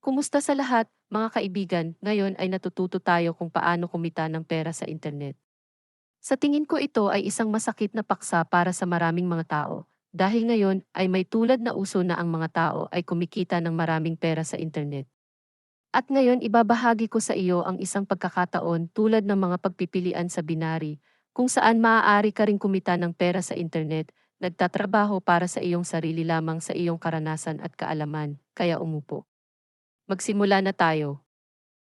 Kumusta sa lahat, mga kaibigan? Ngayon ay natututo tayo kung paano kumita ng pera sa internet. Sa tingin ko ito ay isang masakit na paksa para sa maraming mga tao. Dahil ngayon ay may tulad na uso na ang mga tao ay kumikita ng maraming pera sa internet. At ngayon ibabahagi ko sa iyo ang isang pagkakataon tulad ng mga pagpipilian sa binary, kung saan maaari ka ring kumita ng pera sa internet, nagtatrabaho para sa iyong sarili lamang sa iyong karanasan at kaalaman, kaya umupo. Magsimula na tayo.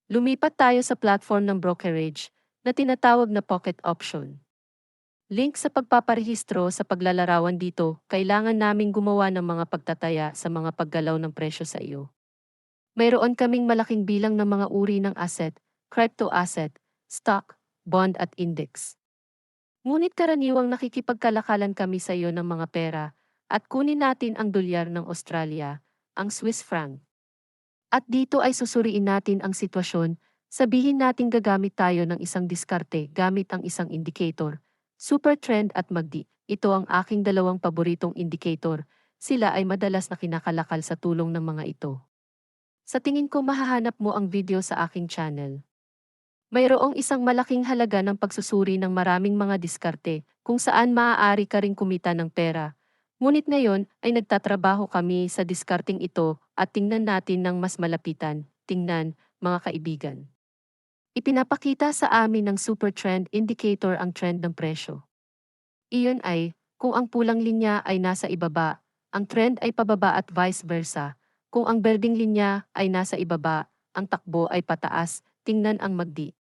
Lumipat tayo sa platform ng brokerage na tinatawag na Pocket Option. Link sa pagpaparehistro sa paglalarawan dito, kailangan naming gumawa ng mga pagtataya sa mga paggalaw ng presyo sa iyo. Mayroon kaming malaking bilang ng mga uri ng asset, crypto asset, stock, bond at index. Ngunit karaniwang nakikipagkalakalan kami sa iyo ng mga pera at kunin natin ang dolyar ng Australia, ang Swiss franc. At dito ay susuriin natin ang sitwasyon, sabihin nating gagamit tayo ng isang diskarte gamit ang isang indicator, super trend at MACD. Ito ang aking dalawang paboritong indicator, sila ay madalas na kinakalakal sa tulong ng mga ito. Sa tingin ko mahahanap mo ang video sa aking channel. Mayroong isang malaking halaga ng pagsusuri ng maraming mga diskarte kung saan maaari ka ring kumita ng pera. Ngunit ngayon ay nagtatrabaho kami sa diskarting ito at tingnan natin ng mas malapitan. Tingnan, mga kaibigan. Ipinapakita sa amin ng Super Trend Indicator ang trend ng presyo. Iyon ay, kung ang pulang linya ay nasa ibaba, ang trend ay pababa at vice versa. Kung ang berdeng linya ay nasa ibaba, ang takbo ay pataas. Tingnan ang MACD.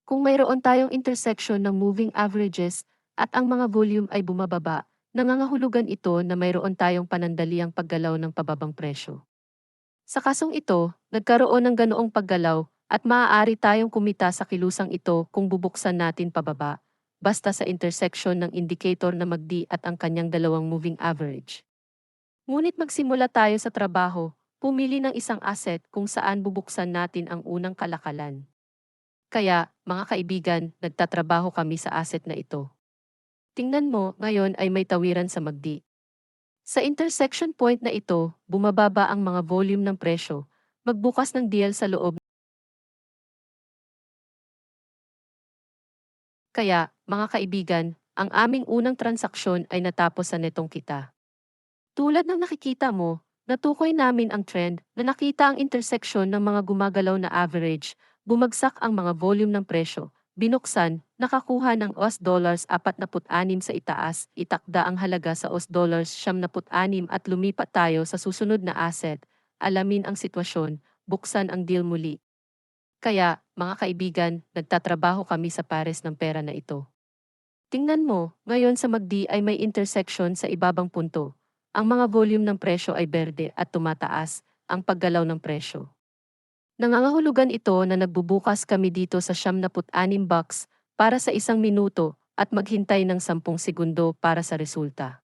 Kung mayroon tayong intersection ng moving averages at ang mga volume ay bumababa, nangangahulugan ito na mayroon tayong panandaliang paggalaw ng pababang presyo. Sa kasong ito, nagkaroon ng ganoong paggalaw at maaari tayong kumita sa kilusang ito kung bubuksan natin pababa, basta sa intersection ng indicator na MACD at ang kanyang dalawang moving average. Ngunit magsimula tayo sa trabaho, pumili ng isang asset kung saan bubuksan natin ang unang kalakalan. Kaya, mga kaibigan, nagtatrabaho kami sa asset na ito. Tingnan mo, ngayon ay may tawiran sa MACD. Sa intersection point na ito, bumababa ang mga volume ng presyo, magbukas ng deal sa loob. Kaya, mga kaibigan, ang aming unang transaksyon ay natapos sa netong kita. Tulad ng nakikita mo, natukoy namin ang trend na nakita ang intersection ng mga gumagalaw na average, bumagsak ang mga volume ng presyo, binuksan, nakakuha ng US$46 sa itaas, itakda ang halaga sa US$76 at lumipat tayo sa susunod na asset, alamin ang sitwasyon, buksan ang deal muli. Kaya, mga kaibigan, nagtatrabaho kami sa pares ng pera na ito. Tingnan mo, ngayon sa MACD ay may intersection sa ibabang punto. Ang mga volume ng presyo ay berde at tumataas, ang paggalaw ng presyo. Nangangahulugan ito na nagbubukas kami dito sa $76 para sa 1 minuto at maghintay ng 10 segundo para sa resulta.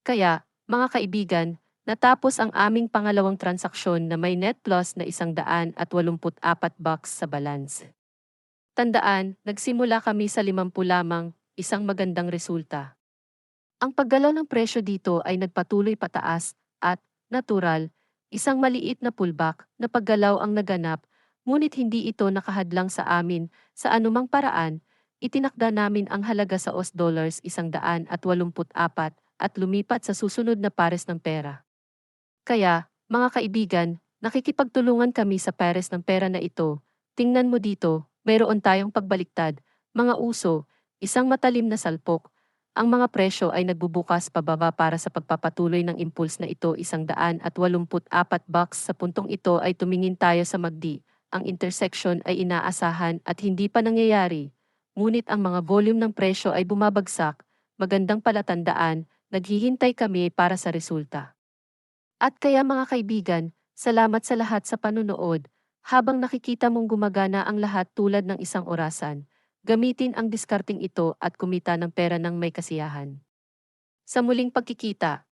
Kaya, mga kaibigan, natapos ang aming pangalawang transaksyon na may net plus na $184 sa balance. Tandaan, nagsimula kami sa 50 lamang, isang magandang resulta. Ang paggalaw ng presyo dito ay nagpatuloy pataas at, natural, isang maliit na pullback na paggalaw ang naganap, ngunit hindi ito nakahadlang sa amin sa anumang paraan, itinakda namin ang halaga sa $184 at lumipat sa susunod na pares ng pera. Kaya, mga kaibigan, nakikipagtulungan kami sa pares ng pera na ito. Tingnan mo dito, mayroon tayong pagbaliktad, mga uso, isang matalim na salpok. Ang mga presyo ay nagbubukas pababa para sa pagpapatuloy ng impulse na ito $184 sa puntong ito ay tumingin tayo sa MACD. Ang intersection ay inaasahan at hindi pa nangyayari. Ngunit ang mga volume ng presyo ay bumabagsak, magandang palatandaan, naghihintay kami para sa resulta. At kaya mga kaibigan, salamat sa lahat sa panunood. Habang nakikita mong gumagana ang lahat tulad ng isang orasan, gamitin ang diskarting ito at kumita ng pera ng may kasiyahan. Sa muling pagkikita,